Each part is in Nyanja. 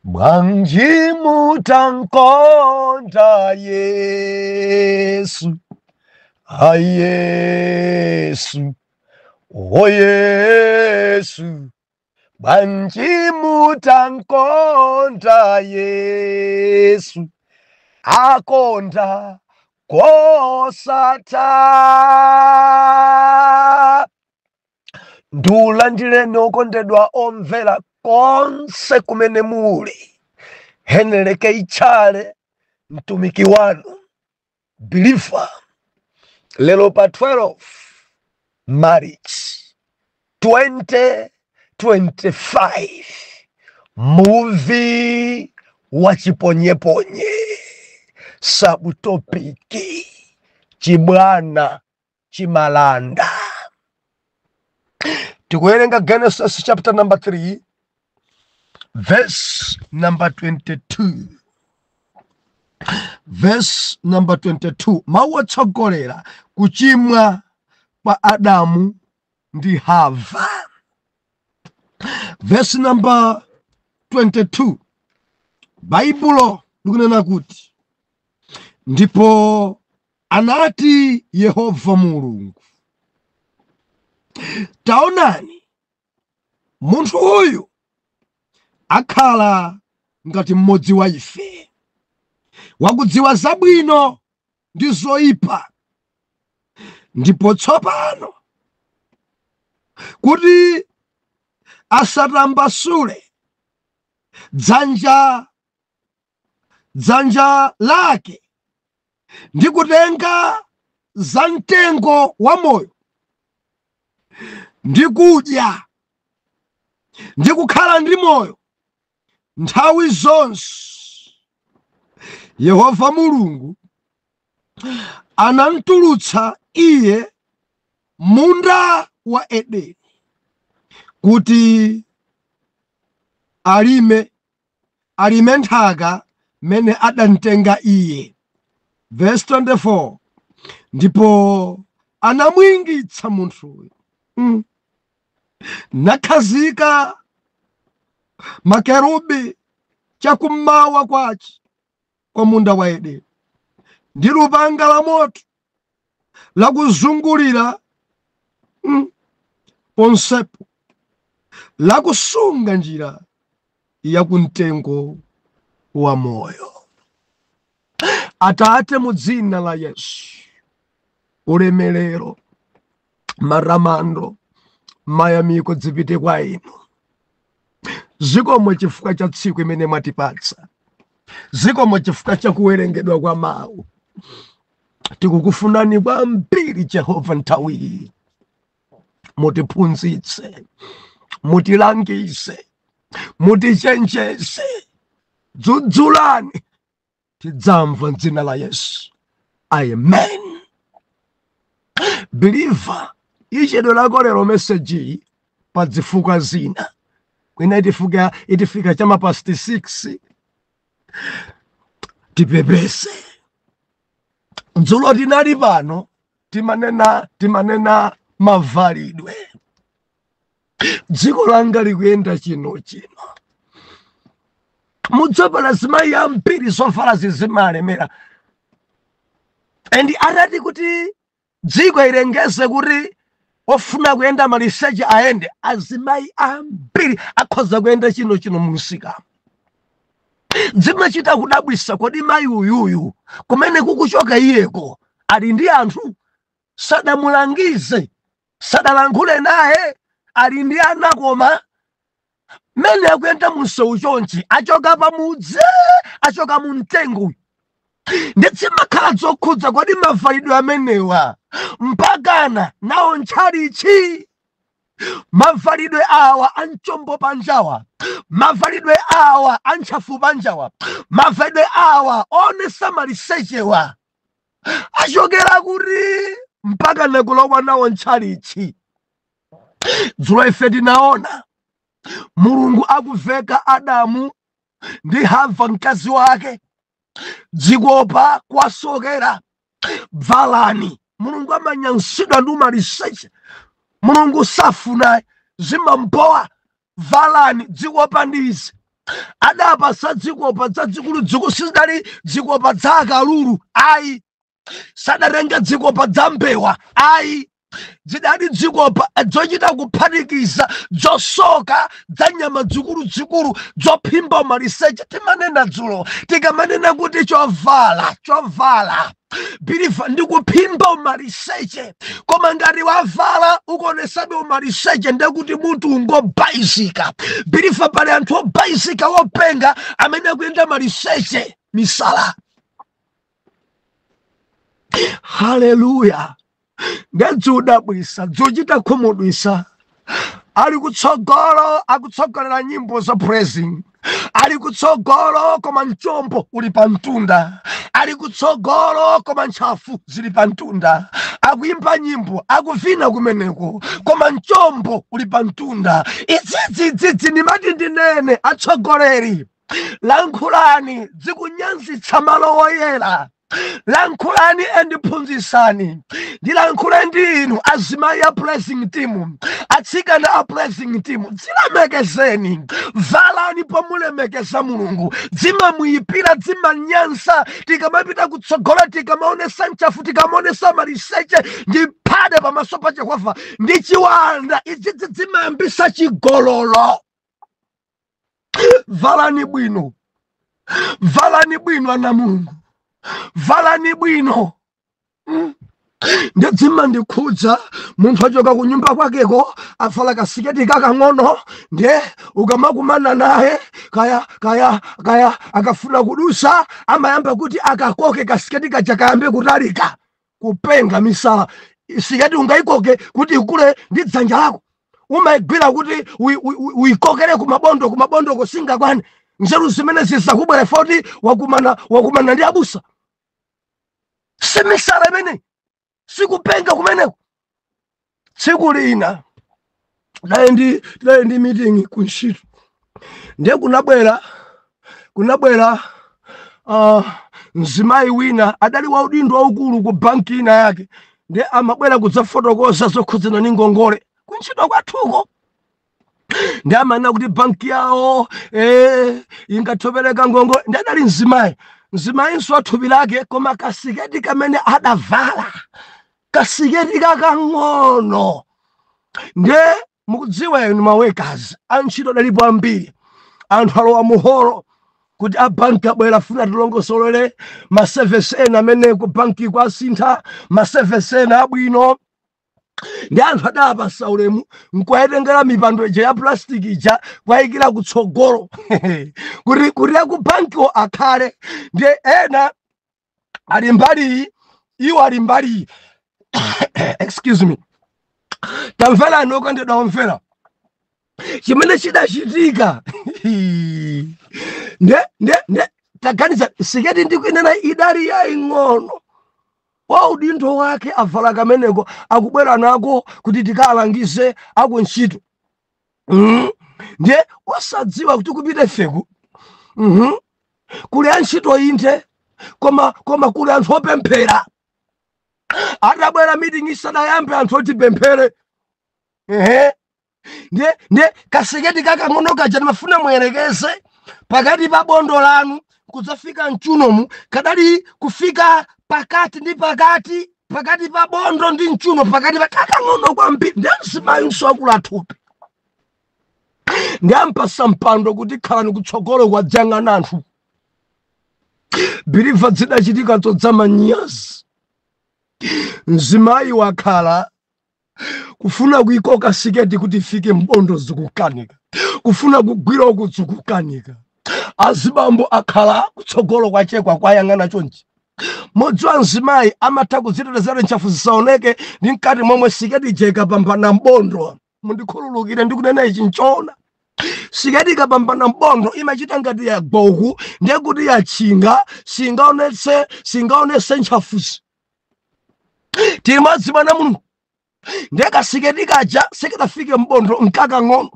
Bwanji mutankonda Yesu, a Yesu, o Yesu. Bwanji mutankonda Yesu, akonda kosata. Ndula okondedwa omvera konse kumene muli, heneleke ichale mtumiki wanu believer lelo pa 12 March 2025 movie wa chiponyeponye subtopiki chibwana chimalanda. Tikuwerenga Genesis chapter number 3 verse number 22. Verse number 22. Mawu otsogolera kuchimwa kwa Adamu ndi Hava. Verse number 22. Baibulo likunena kuti ndipo anati Yehova Mulungu, taonani munthu uyu akhala ngati mmodzi wa ife, wakudziwa zabwino ndi zoyipa, ndipo tsopano kuti asatambasule dzanja lake ndi kutenga za mtengo wa moyo ndi kudya ndi kukhala ndi moyo nthawi zonse. Yehova Mulungu anamtulutsa iye munda wa Edeni kuti alime nthaka mene adantenga iye. Verse 24. Ndipo anamwingitsa munthuyo nakhazika makerubi chakummawa kwace kwa munda wa Edeni ndi lupanga la moto lakuzungulira ponsepo lakusunga njira ya kumtengo wa moyo. Atate, mu dzina la Yesu, ulemerero, maramando, mayamiko dzipite kwa inu. Zikomo chifukwa cha tsiku imene mwatipatsa, zikomo chifukwa cha kuwerengedwa kwa mawu. Tikukufunani kwambiri Jehova nthawi iyi. Mutiphunzitse, mutilangise, mutichenjeze, dzudzulani, tidzamva m'dzina la Yesu. Amen. Believer, ichedwe lako lero message pa zifukwa zina. Kwina itifika chama past 6 tipepese. Dzulo tinali pano timanena mavalidwe. Dziko langa likuyenda chino. Mudzapala zimayi ambiri zovala zimalemera. And atati kuti dziko ilengeze kuti ofuna kuyenda maliseche aende, azimayi ambiri akhoza kuyenda chino musika. Dzimachita kudabwisa kodi mayi uyuyu kumene kukuchoka iyeko ali ndi anthu, sadamulangize, sadalankhule naye, ali ndi ana koma mene akuyenda msewu chonchi achoka pamudzi, achoka mu mtengo. Ndizimakhala zokhudza kodi mavalidwe amenewa mpakana nawo ntchalichi. Mavalidwe awa anchombo panjawa, mavalidwe awa anchafu panjawa, mavalidwe awa onesa malisechewa achokera kuti mpakana kulowa nawo ntchalichi. Dzulo ife tinaona Mulungu akuveka Adamu ndi Hava mkazi wake, dzikopa kwasokera valani. Mulungu amanyansidwa ndi maliseche. Mulungu safuna zimambowa valani dzikopa ndizi. adapasa dzikopa dzadzikulu dziko sizidali dzikopa dza akalulu ayi, sadatenga dzikopa dza mbewa ayi, zidali dzikopa dzochita kuphatikiza zosoka dza nyama zikuluzikulu zophimba maliseche. Timanena dzulo tikamanena kuti chovala biliva ndi kuphimba umaliseche, koma ngati wavala ukonesabe umaliseche ndekuti munthu ungobayizika. Biliva pali anthu obayizika wopenga amene kuyenda maliseche misala. Haleluya. Ngadzudabwisa dzochita khumudwisa. Ali kutsogolo akutsogolera nyimbo za praising, ali kutsogolo koma mchombo uli pa mtunda, ali kutsogolo koma ntchafu zili pa mtunda, akuimba nyimbo akuvina kumeneko koma mchombo uli pa mtunda. Idzidzidzi nimati ndinene atsogoleri, lankhulani zikunyanzitsa malo woyera, lankhulani endiphunzitsani. Ndilankhule ndi inu azimayi a praising team, atsikana a praising team, dzilemekezeni, valani pomulemekeza Mulungu, dzimamuyipira dzimanyansa. Tikamapita kutsogola tikamaonesa ntchafu, tikamaonesa maliseche ndi phade pamaso pa Yehova ndi chiwanda, izi dzimayambisa chigololo. Valani bwino, valani bwino ana Mulungu, valani bwino. Ndedzima ndikhudza munthu achoka kunyumba kwakeko avala kasiketi kakang'ono, nde ukamakumana naye kaya akafuna kudusa amayamba kuti akakoke kasiketi kaja kayambe kutalika kupenga misala. Siketi ungayikoke kuti ikule ndi dzanja lako, umayigwira kuti uyikokere kumabondo kusinga kwani. Nzeru zimene zisakubwere foti wakumana ndi abusa. Simisala imene sikupenga kumeneko. Tsiku lina ndi meeting kuntchito, ndiye kunabwera mzimayi wina adali wa udindo waukulu ku banki ina yake, ndiye amabwera kudzafotokoza zokhudzana ndi ngongole kuntchito kwathuko. Ndiye amanena kuti banki yawo ingathopereka ngongole. Ndiye adali mzimayinso athupi lake koma kasiketi kamene adavala kasiketi kakang'ono. Ndiye mukudziwa inu mawekazi antchito adalipo ambiri, anthu alowa muholo kuti abanki abwera funa tilongosolere masevesi ena amene ku banki kwa sintha masevesi ena abwino. Ndi anthu adapasa ulemu nkwayetengera mipando ija ya plastiki ija kwayikira kutsogolo kuti aku bankiwo akhale. Ndiye ena ali mbali iwo ali mbali excuse me, tamvera noko ndidawamvera chimene chidachitika. Nde taganiza siketi ndikuinena idali yaing'ono, wa udindo wake avala kameneko akubwera nako kuti tikalangize akuntchito. Ndiye wasadziwa kuti kupite feku kuli antchito inde koma kuli anthu opemphera. Atabwera meeting isanayambe anthu otipemphere. Ndiye kasiketi kakang'ono kaja timafuna muyerekeze pakati pa bondo lanu kudzafika mchunomu, kadali kufika pakati ndi pakati pa bondo ndi mchuno, pakati pa kakang'ono kwambiri. Ndiye mzimayinso akulathupi, ndiye ampasa mpando kuti khalani kutsogolo kwa dzang'ana anthu. Biliva zidachitika zodzamanyazi. Mzimayi wakhala kufuna kuikoka siketi kuti ifike mbondo zikukanika, kufuna kugwira uku zikukanika. Azibambo akhala kutsogolo kwachekwa kwayang'ana chonchi. Modziwa mzimayi amatha kuzitetezera ntchafu zisaoneke ndi mkati momwe siketi ija ikapambana mbondo. Mundikhululukire ndikunena ichi nchona. Siketi ikapambana mbondo imachita ngati ya goku, ndiye kuti yachinga singaonese ntchafuzi. Timadzimana Mulungu, ndiye kasiketi kaja sikatafike mbondo nkakang'ono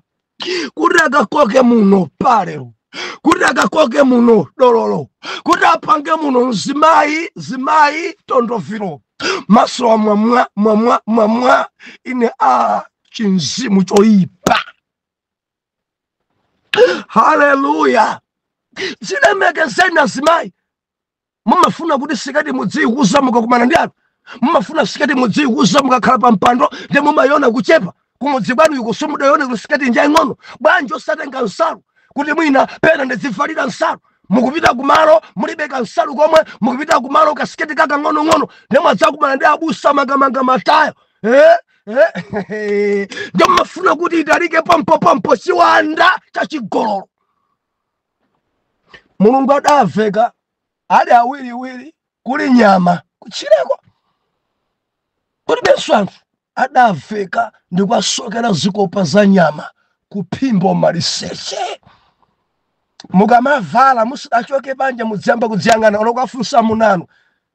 kuti akakoke muno palero, kuti akakoke muno dololo, kuti apange muno mzimayi tondoviro maso wa mwamwa ine chinzimu choyipa. Haleluya. Zilemekezeni azimayi. Mumafuna kuti sikati mudziuza mukakumana ndi anthu. Mumafuna sikati mudziuza mukakhala pa mpando ndi mumayona kuchepa. Kumudzi kwanu yuko simudayone kuti sikati njai ng'ono. Bwanji osatenga nsalu kuti mwina pena ndidzivalira nsalu. Mukupita kumalo mulibe kansalu komwe, mukupita kumalo kasiketi kaka ng'ono ndi mwadzakumana ndi abusa makamanga matayo. Ndio mafuna kuti italike pompo chiwanda chachigololo. Mulungu adaveka ali awiriwiri kuli nyama kuchireko. Kulibe nswanfu adaveka ndi kwasokera zikopa za nyama kuphimbo maliseche. Mukamavala musidachoke banja mudziyamba kudziyang'ana olokwafunsa munanu.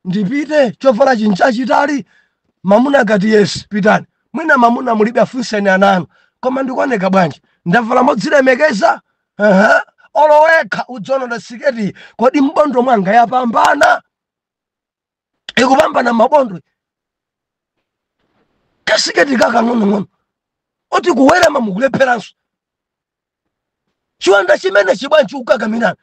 Ndipite chovala chinchachitali mamuna gati yes pitani. Mwina mamuna mulibe afunseni ananu. Koma ndikuoneka bwanji. Ndavala modzilemekeza. Oloweka udzono siketi kodi mbondo mwanga yapambana. Ikupambana mabondo. Kasiketi kaka ng'ono. Oti kuwerama mukulepheranso. Chiwanda chimene chibwanji ukakamirana.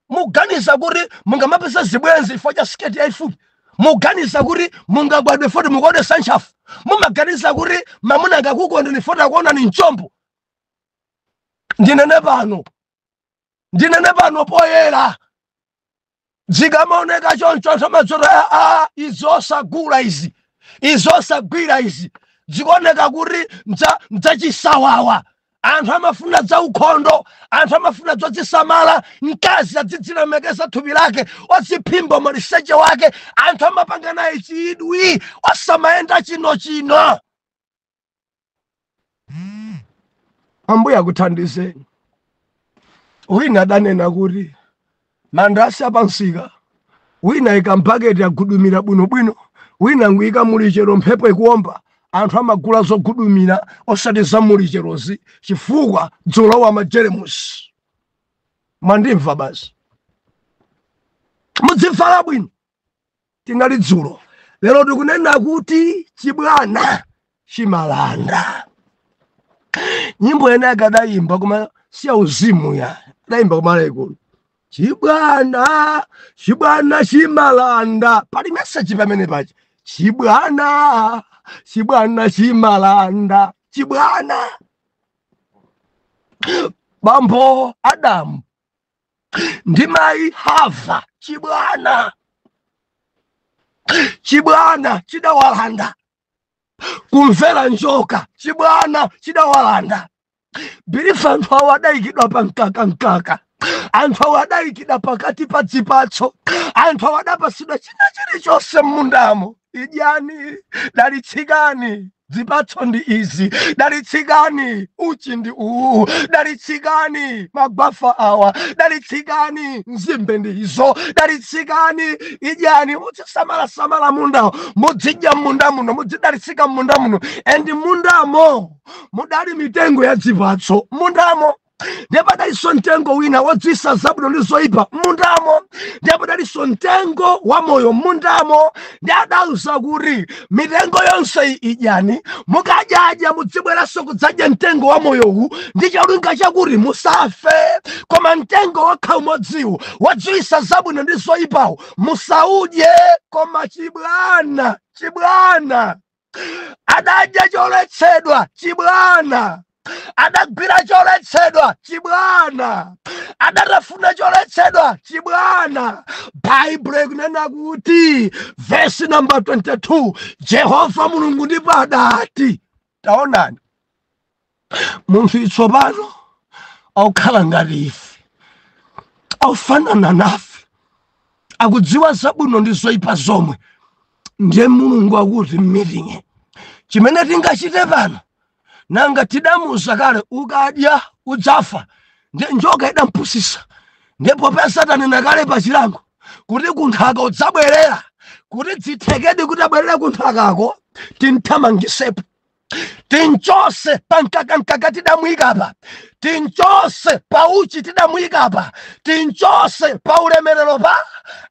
Muganiza kuti mungamapeza zibwenzi ifo cha siketi yaifupi. Muganiza kuti mungagwadwe foti mukode sanchafu. Mumaganiza kuti mamuna ngakukonda ni foti akuona ni nchombo. Ndinene pano poyera. Zikamaoneka choncho samadzora izosagula izi. Izosagwira izi. Zikuoneka kuti mdzachisawawa. Anthu amafuna za ukhondo, anthu amafuna zodzisamala, mkazi adzidzilemekeza thupi lake, odziphimba maliseche wake, anthu amapangana ichidwi, osamayenda chino. Ambuye akuthandizeni. Wina adanena kuti mandasi apansika, wina ikampaketi agudumira bwinobwino, wina nguyika mulichero mphepo ikuomba. Anthu amagula zogudumira osati za mulicherozi chifukwa dzulo wa majeremusi. Mwandimva basi. Mudzivala bwino. Tingali dzulo. Lero tikunena kuti chibwana chimalanda. Nyimbo ena yakadayimba koma siya uzimu ya. Adayimba kumala ikulu. Chibwana chimalanda. Pali message pamene pachi. Chibwana chimalanda. Chibwana. Bambo Adamu ndi mayi Hava. Chibwana chidawalanda. Kumvera njoka. Chibwana chidawalanda. Bilifa anthu awadayikidwa pa mkaka. Anthu awadayikidwa pakati pa zipatso. Anthu awadapasidwa china chilichonse m'mundamo. Idyani, dalitsikani, zipatso ndi izi, dalitsikani, uchi ndi uwu, dalitsikani, magwafa awa, dalitsikani, nzimbe ndi izo, dalitsikani, idyani, muzisamala mundawo, muzidya munda muno, muzidalitsika munda muno, endi mundamo, mudali mitengo ya zipatso, mundamo. Ndepadayiso ntengo wina wodzisa zabwino ndi zoyipa mundamo. Ndepadayiso ntengo wa moyo mundamo. Ndi adauza kuti mitengo yonse idyani, mukadya mudzibweranso kudzadya ntengo wa moyowu ndi cholinga chakuti musafe. Koma ntengo wakha umodziwu wodzisa zabwino ndi zoyipawo musaudye. Koma chibwana adadya choletsedwa. Chibwana adagwira choletsedwa. Chibwana adatafuna choletsedwa. Chibwana. Bible ikunena kuti verse number 22, Jehova Mulungu ndipo adati. Taonani munthu itsopano akukhala ngati ife, akufanana nafe, akudziwa zabwino ndi zoyipa zomwe. Ndiye Mulungu akuti m'meeting chimene tingachite pano, nanga tidamuza kale ukadya udzafa. Ndi njoka idampusisa. Ndipo pa Satani nakale pa chilango kuti kunthaka udzabwerera, kuti dzithekedi kuti abwerere kunthakako, tinthamangisepo, tinchose pa mkaka tidamuyikapa, tinchose pa uchi tidamuyikapa, tinchose pa ulemerero pa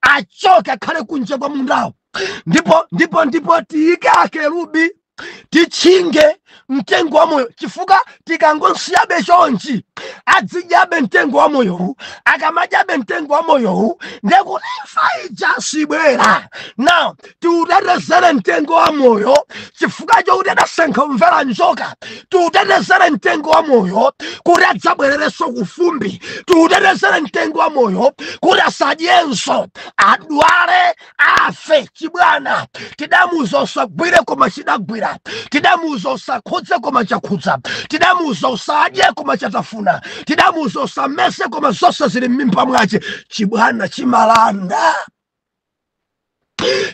achoke akhale kunja kwa mundawo. Ndipo tiyike akerubi, tichinge mtengo wa moyo chifuka tikangonsiyabe chonchi adzijabe mtengo wa moyo akamajabe mtengo wa moyo ndekuti imfa ijasibwera. Now tiutetezere mtengo wa moyo chifuka chokuti adasankha kumvera njoka. Tiutetezere mtengo wa moyo kuti adzabwererenso kufumbi. Tiutetezere mtengo wa moyo kuti asadyenso adwale afe chibwana. Tidamuza usagwire koma chidagwira. Tidamuza usakhudze koma chakhudza. Tidamuza usadye koma chatafuna. Tidamuza usamese koma zonse zili m'mimba mwace. Chibwana chimalanda.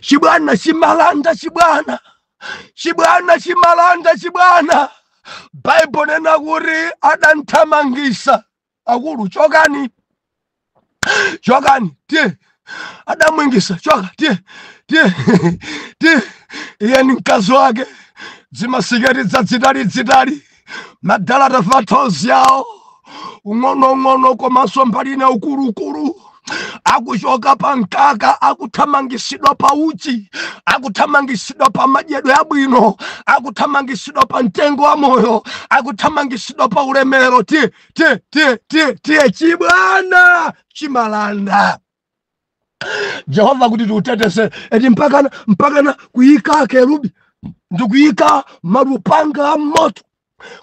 Chibwana chimalanda chibwana. Chibwana chimalanda chibwana. Bible nena kuti adanthamangisa akulu chokani. Chokani tie. Adamwingisa choka tie. Iye ni mkazi wake. Zimasiketi za zitali madala tafatozi yao ngono komanso mpalina ukulu akuchoka pa mkaka akuthamangisidwa pa uchi akuthamangisidwa pa madyedwe abwino akuthamangisidwa pa mtengo wa moyo akuthamangisidwa pa ulemerero tie chibwana chimalanda. Jehova kuti tiutetese eti mpakana kuyika kerubi ndikuyika malupanga moto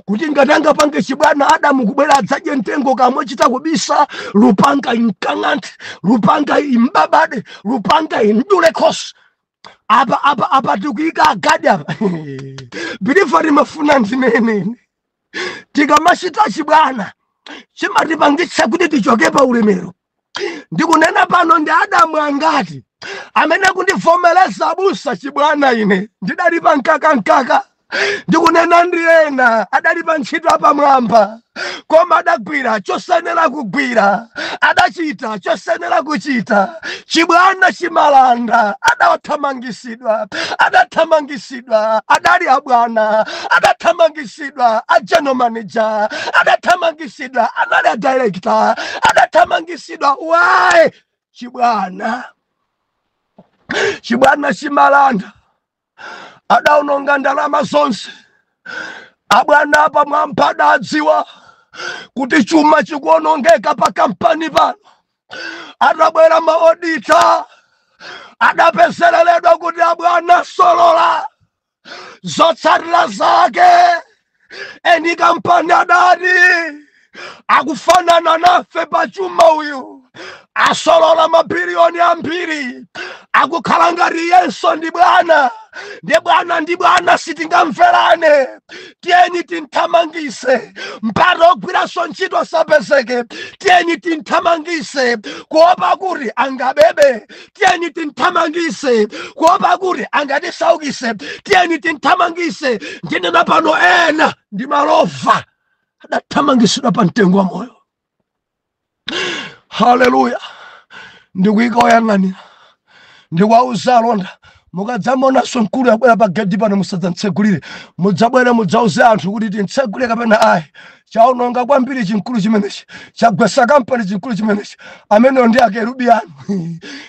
kuti ngatanga pange chibwana Adamu kubwera adzadye mtengo kamwe chitakubisa lupanga inkang'anti lupanga imbabade lupanga indule khosi apa tikuyika agadi apa bilifa limafuna ndinene tikamachita chibwana chimatipangitsa kuti tichoke pa ulemero. Ndikunena pano ndi Adamu angati amene kundivomereza abusa chibwana ine ndidali pa nkaka. Ndikunena ndi ena adali pa ntchito apamwamba koma adagwira chosenera kugwira adachita chosenera kuchita. Chibwana chimalanda adathamangisidwa adali abwana adathamangisidwa a general manager adathamangisidwa anali director adathamangisidwa. Why? Chibwana chimalanda adaononga ndalama zonse. Abwana apa mwampa adadziwa kuti chuma chikuonongeka pa kampani pano. Adabwera maodita adapesereredwa kuti abwana solola zotsatira zake. Eni kampani adati akufanana nafe pa chuma uyu asolola mabiliyoni ambiri akukhala ngati yenso ndi bwana sitingamverane. Tiyeni tinthamangise mpata ogwiranso ntchito sapezeke. Tiyeni tinthamangise kuopa kuti angabebe. Tiyeni tinthamangise kuopa kuti angatisaukise. Tiyeni tinthamangise. Ndinena pano ena ndi malova adathamangisidwa pa mtengo wa moyo. Haleluya. Ndikuyika oyang'anira ndikwauza alonda mukadzamona sonkulu yabwera pa gedi pano musadzantsegulire mudzabwera mudzauze anthu kuti tintsegulire kapena ayi. Chaononga kwambiri chinkulu chimenechi chagwesa kampani chinkulu chimenechi amene ndi akerubi anu.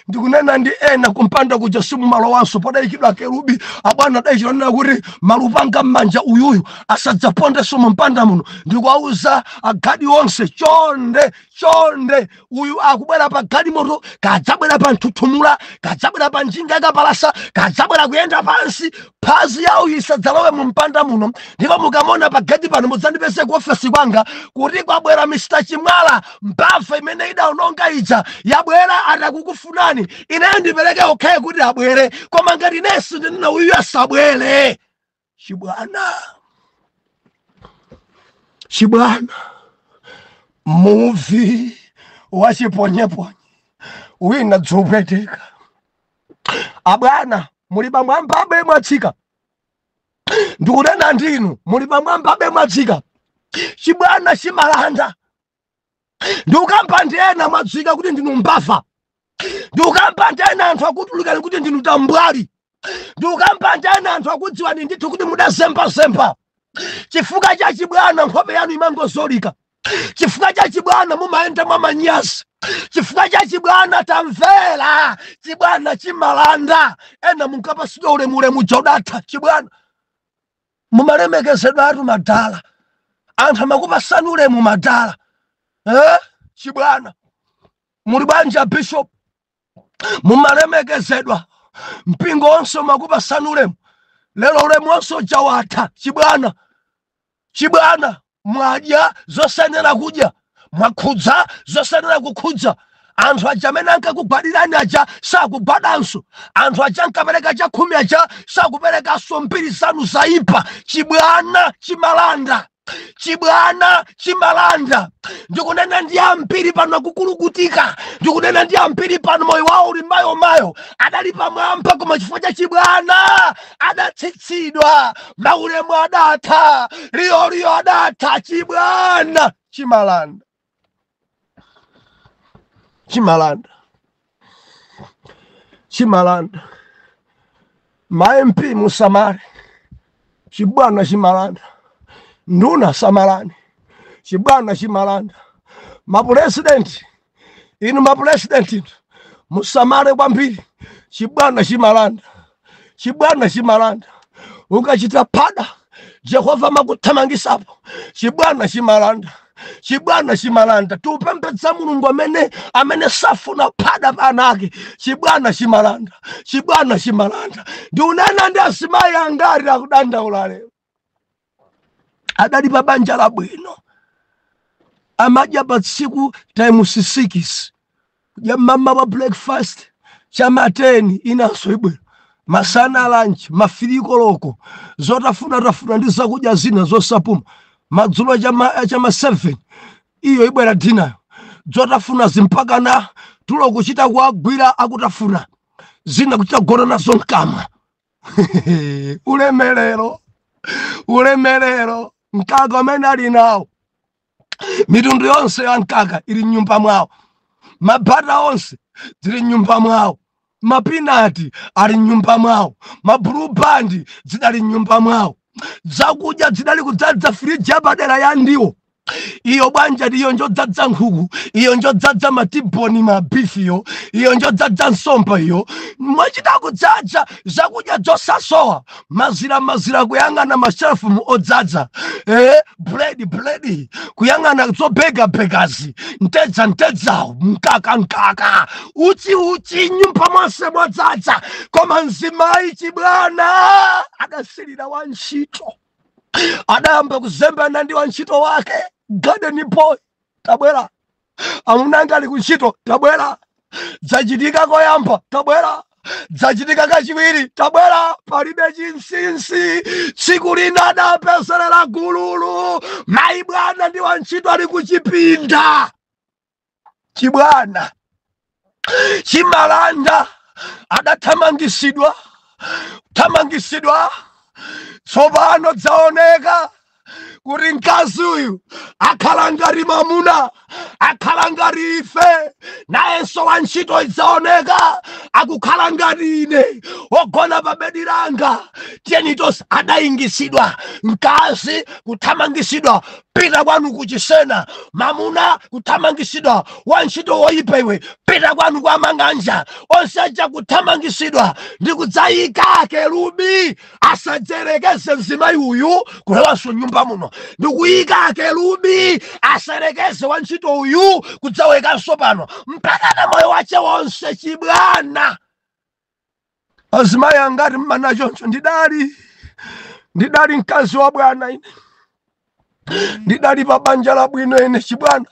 Ndikunena ndi ena kumpanda kuja simu malowanso padayikidwa akerubi abwana adayikidwa kuti malupanga m'manja uyuyu asadzapondeso mu mpanda muno. Ndikwauza agadi onse chonde uyu akubwera pa gadi moto kadzabwera pa nthuthumula kadzabwera pa njinga yakapalasa kadzabwera kuyenda pansi phazi yawo isadzalowe mu mpanda muno. Ndipo mukamona pa gadi pano mudzandipese ku ofesi kwanga kuti kwabwera Mr. Chimwala mbafa imene idaononga ija yabwera atakukufunani. Ine ndipereke okay kuti abwere koma ngati nesi ndinena uyu asabwere. Chibwana muvi wachiponyeponye wina dzopeteka. Abwana muli pamwamba abe mwatsika. Ndikunena ndinu muli pamwamba abe mwatsika. Chibwana chimalanda. Ndikukamba ndi ena mwatsika kuti ndinu mbafa. Ndikukamba ndi ena anthu akutulukani kuti ndinu tambwali. Ndikukamba ndi ena anthu akudziwani ndithu kuti mudazemba. Chifukwa cha chibwana nkhope yanu imangozolika. Chifukwa cha chibwana mumayenda mwa manyazi. Chifukwa cha chibwana tamvera. Chibwana chimalanda. Ena munkapasidwa ulemu udatha chibwana. Mumalemekezedwa atu madala. Anthu amakupasani ulemu madala. Chibwana. Muli banja bishop. Mumalemekezedwa. Mpingo onse umakupasani ulemu. Lelo ulemu onse ujawatha. Chibwana. Chibwana. Mwadya zosenera kudya. Mwakhudza zosenera kukhudza. Anthu aja amene ankakugwadilani aja sakugwadanso. Anthu aja ankapereka chakhumi aja sakuperekanso mbiri zanu zaipa. Chibwana chimalanda. Chibwana chimalanda. Ndikunena ndi ambiri pano kukulukutika. Ndikunena ndi ambiri pano moyo wawo uli mayo adali pamwamba koma chifukwa cha chibwana adatsitsidwa. Maulemu adatha. Liyo adatha. Chibwana chimalanda. Chimalanda. Chimalanda. Ma-MP musamale. Chibwana chimalanda. Nduna samalani. Chibwana chimalanda. Mapresident. Inu mapresident. Musamale kwambiri. Chibwana chimalanda. Chibwana chimalanda. Ukachita pada. Jehova makuthamangisapo. Chibwana chimalanda. Chibwana chimalanda. Tupembedza Mulungu amene safuna pada panake. Chibwana chimalanda. Chibwana chimalanda. Ndi unena ndi asimayi angati akudandaula lero. Adali pa banja labwino. Amadya pa tsiku times 6. Ya mama wa breakfast. Chama 10 inaso ibwino. Masana lunch, mafiriko loko. Zotafuna ndi zakudya zina zosapuma. Madzulo chama 7. Iyo ibwera dinayo. Zotafuna zimpakana. Tulo kuchita kuagwira akutafuna. Zina kuchita gona nazo mkamwa. Ulemerero. Mkaka amene ali nawo. Mitundu yonse ya mkaka ili nyumba mwawo. Mabata onse zili nyumba mwawo. Mapinati ali nyumba mwawo. Mablue band zidali nyumba mwawo. Zakudya zidali kudzadza friji yapadera ya ndiwo. Iyo banja ndiyo njodzadza nkhuku. Iyo njodzadza matiboni mabifiyo. Iyo njodzadza nsomba iyo. Mwachita kudzadza zakudya zosasowa. Mazira kuyang'ana mashelfu mu odzadza. Bread. Kuyang'ana zobega-begazi. Ntedza. Nkaka. Uchi nyumba mwase modzadza. Koma mzimayi chibwana adasilira wantchito. Adayamba kuzembana ndi wantchito wake. Garden boy tabwera. Amunanga ali kuntchito tabwera. Zachitika koyamba tabwera. Zachitika kachiwiri tabwera. Palibe chinsinsi. Tsiku lina adapeserera gululu. Mayi bwana ndi wantchito ali kuchipinda. Chibwana chimalanda adathamangisidwa. Tsopano dzaoneka kuti mkazi uyu akhala ngati mamuna, akhala ngati ife. Nayenso wantchito idzaoneka akukhala ngati ine ogona pa bedi langa. Tiyeni tonse adayingisidwa. Mkazi kuthamangisidwa. Pita kwanu kuchisena. Mamuna kuthamangisidwa. Wantchito woyipa iwe pita kwanu kwa mang'anja. Onse aja kuthamangisidwa. Ndi kudzayika kerubi asadzerekeze mzimayi uyu kulewanso nyumba muno. Ndi kuyika kerubi aserekeze wantchito uyu kudzawekanso pano mpaka na moyo wache wonse. Chibwana azimayi angati mmana choncho. Ndidali mkazi wa bwana ine. Ndidali pa banja labwino ine. Chibwana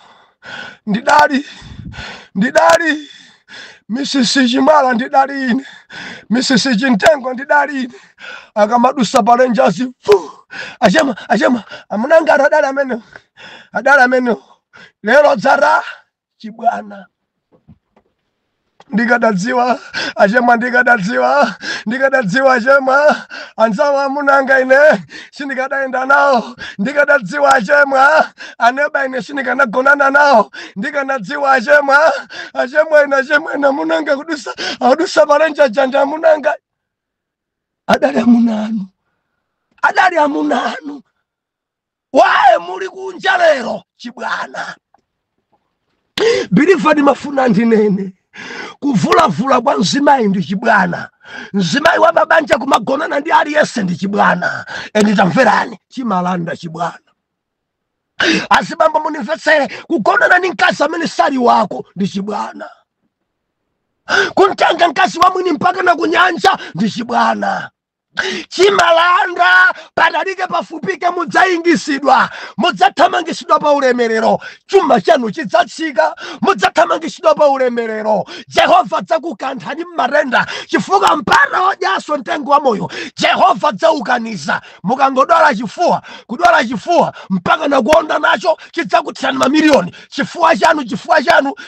ndidali Misisi Chimala ndidali ine. Misisi Chintengo ndidali ine. Akamadusa palenjazi achema amunanga adala amene lero dzara. Chibwana ndikadadziwa achema anzawa amunanga ine sindikadaenda nawo. Ndikadadziwa achema aneba ine sindikanagonana nawo. Ndikanadziwa achema ine amunanga kudusa palenja janja amunanga adali amunanu. Wae muli kunja lero. Chibwana bilifa ndi mafuna ndinene. Kuvulavula kwa mzimayi ndi chibwana. Nzimayi wa mabanja kumagonana ndi aliyense ndi chibwana. Eni tamverani chimalanda chibwana. Azibambo munimvetsere kugonana ndi mkazi amene sali wako ndi chibwana. Kuntenga mkazi wa mwini mpaka na kunyanja ndi chibwana. Chimalanda padalike pafupike mudzayingisidwa, mudzathamangisidwa pa ulemerero. Chuma chanu chidzatsika, mudzathamangisidwa pa ulemerero. Jehova dzakukanthani m'matenda chifukwa mpata odyaso mtengo wa moyo. Jehova dzaukaniza mukangodwala chifuwa, kudwala chifuwa mpaka na kuonda nacho chidzakuthirani mamiliyoni. Chifuwa chanu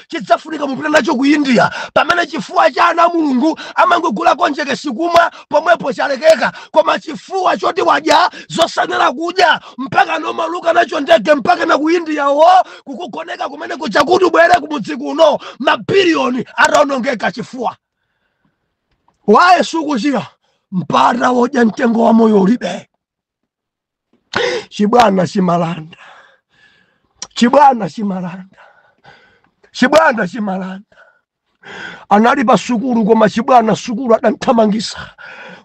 chidzafunika mupita nacho ku India, pamene chifuwa cha ana Mulungu amangogula konjeke sikumwa pomwepo chalekeka. Koma chifuwa choti wadya zosanera kudya mpaka nomaluka nacho ndege mpaka na ku India kukugoneka kumene kuchakuti ubwere kumudzi kuno mabiliyoni ataonongeka chifuwa. Waye sukuchira mpata wodya mtengo wa moyo ulibe. Chibwana chimalanda. Chibwana chimalanda. Chibwana chimalanda. Anali pa sukulu koma chibwana sukulu adamthamangisa.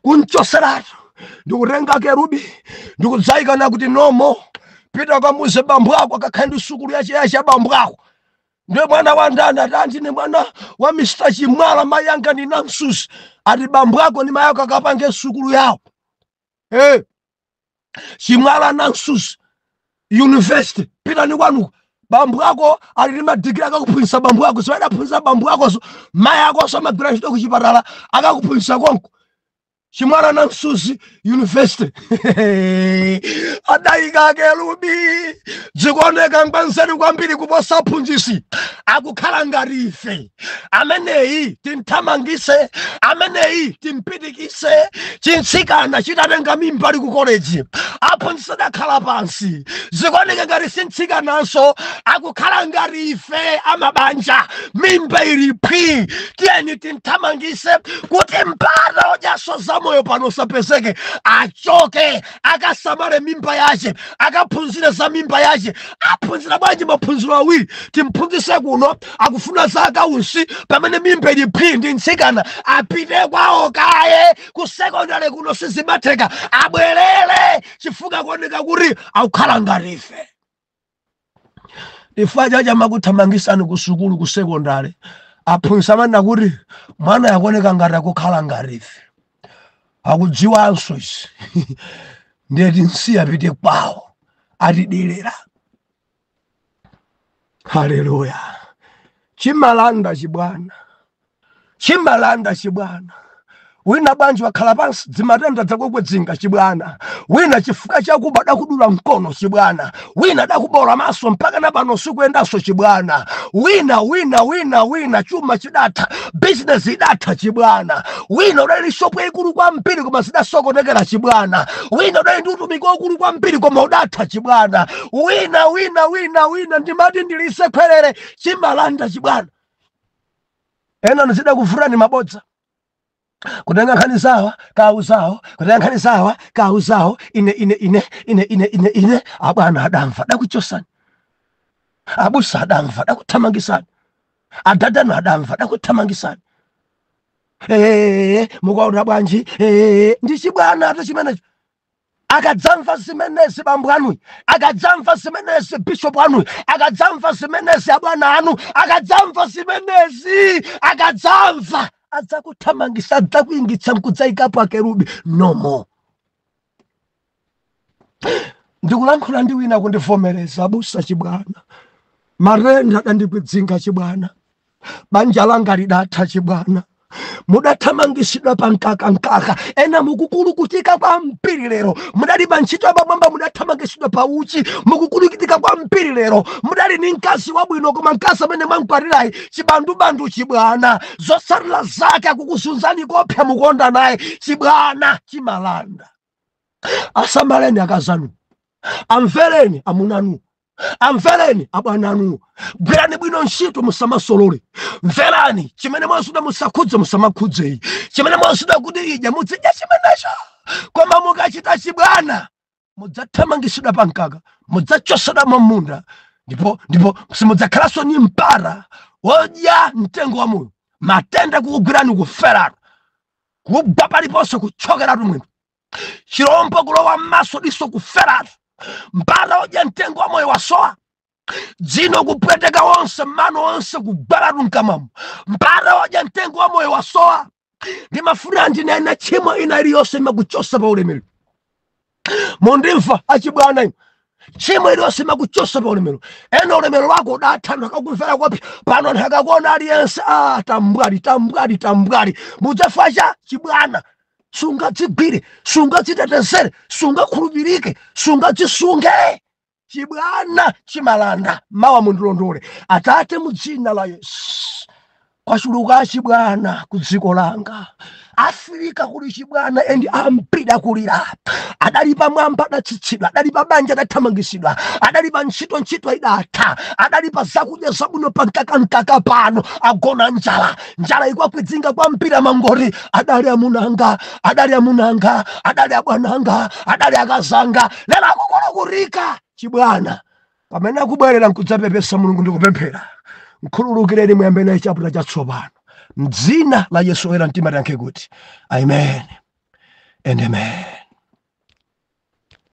Kunchoseratu ndikutenga kerubi ndikudzayikana kuti nomo pita kamuze bambo ako akakhale ndi sukulu yache bambo ako. Ndiye mwana wa ndani atanti ni mwana wa Mr. Chimwala mayanga ni Namsusi. Ati bambo ako ni mayako akapange sukulu yawo. Chimwala Namsusi University pita ni kwanuko. Bambo ako ali madigiri akakuphunzitsa bambo ako. Siwada phunzitsa bambo ako mayako samagwira ntchito ku chipatala akakuphunzitsa konko. Chimwala Namsusi University. Adayika kerubi dzikuoneka ngwanseri kwambiri kuposa aphunzitsi. Akukhala ngati ife. Ameneyi timthamangise, ameneyi timpitikise. Chinsikana chitatenga mimba ali ku college. Aphunzitsi adakhala pansi. Zikuoneka ngati sintsikananso akukhala ngati ife amabanja. Mimba ili phi. Tiyeni timthamangise kuti mpata odyaso za moyo pano sapezeke. Achoke akasamale mimba yache, akaphunzire za mimba yache. Aphunzira bwanji maphunziro awiri. Timphunzise kuno akufuna za akausi pamene mimba ili phi ndi ntsikana apite kwawo kaye ku secondary kuno sizimatheka abwerere chifukwa kuoneka kuti akukhala ngati ife. Ifa chacha makuthamangisani ku sukulu ku secondary aphunzitsa mana kuti mwana yakuoneka ngati akukhala ngati ife. Akudziwanso isi. Ndeti nsiya pite kwawo atidelera. Haleluya. Chimalanda chibwana. Chimalanda chibwana. Wina banji wakhala pansi dzimatenda dzakwekwezinga chibwana. Wina chifuka chakuba dakudula mkono chibwana. Wina dakubola maso mpaka na pano sikuendaso chibwana. Wina chuma chidatha, business idatha chibwana. Wina udali shopu ikulu kwa mpiri koma zidasokonekera chibwana. Wina udali ndi utumiki ukulu kwa mpiri koma udatha chibwana. Wina ndimati ndilise khwerere chimalanda chibwana. Ena nzida kufurani mabodza. Kutenga nkhani zawa kauzawo, kutenga nkhani zawa kauzawo. Ine abwana adamva dakuchosani. Abusa adamva dakuthamangisani. Adadana adamva dakuthamangisani. Mukaona bwanji ndi chibwana ata chimenecho. Akadzamva zimenezi bambo anu, akadzamva zimenezi bishop anu, akadzamva zimenezi abwana anu, akadzamva zimenezi, akadzamva adzakuthamangisa adzakuingitsa mkudzayikapo akerubi nomo. Ndikulankhula ndi wina kundivomereza abusa chibwana. Marenda dandikudzinga chibwana. Banja langa lidatha chibwana. Mudathamangisidwa pa nkaka. Ena mukukulukutika kwa mpiri lero. Mudali banchito abamwamba mudathamangisidwa pa uchi. Mukukulukutika kwa mpiri lero. Mudali ni nkasi wabwino koma nkasi amene mwankwarirai chibandu chibwana. Zosalira zake akukusunzani kopya mukonda naye chibwana chimalanda. Asamaleni akazanu. Amvereni amunanu. Amvereni abwananu. Gwirani bwino ntchito musamasolole. Mverani chimene mwasuda musakhudze musamakhudze. Chimene mwasuda kuti idya muzidya chimenecho. Koma mukachita chibwana mudzathamangisidwa pa nkaka, mudzachosedwa m'munda, ndipo simudzakhalanso ni mpata wodya mtengo wa moyo. Matenda kukugwirani kuferatu. kugwa paliponse kuchokeratu mwino, chirombo kulowa m'maso diso kuferatu, mbala odya mtengo wa moyo wasowa, dzino kupweteka wonse mano wonse kugwalatu mkamamo, mbala odya mtengo wa moyo wasowa. Ndimafuna ndinene chimwe ina iliyonse imakuchosa pa ulemerero. Mundimva achibwana inu, chimwe iliyonse imakuchosa pa ulemerero. Ena ulemerero wako udatha nakakumvera kwapi, pano ntakakuona aliyense tambwali mudzafa cha chibwana. Sungadzigwire, sungadzitetezere, sungakhulupirike, sungadzisunge. Chibwana chimalanda. Mawa mundilondole. Atate mudzina la Yesu, kwachuluka chibwana ku dziko langa. Afrika kuli chibwana endi ambiri kulira. Adali pamwamba adatsitsidwa, adali pa banja adathamangisidwa, adali pa ntchito idatha, adali pa zakudya zabwino pa mkaka pano agona njala ikwakwizinga kwambiri mangori. Adali amunanga, adali abwananga, adali akazanga, lero akukola kurika. Chibwana pamene akubwerera nkudzapepesa Mulungu ndikupemphera, mkhululukireni muyambe naye chaputala chatsopano. M'dzina la Yesu oyera mtima tiyankhe kuti amen and amen.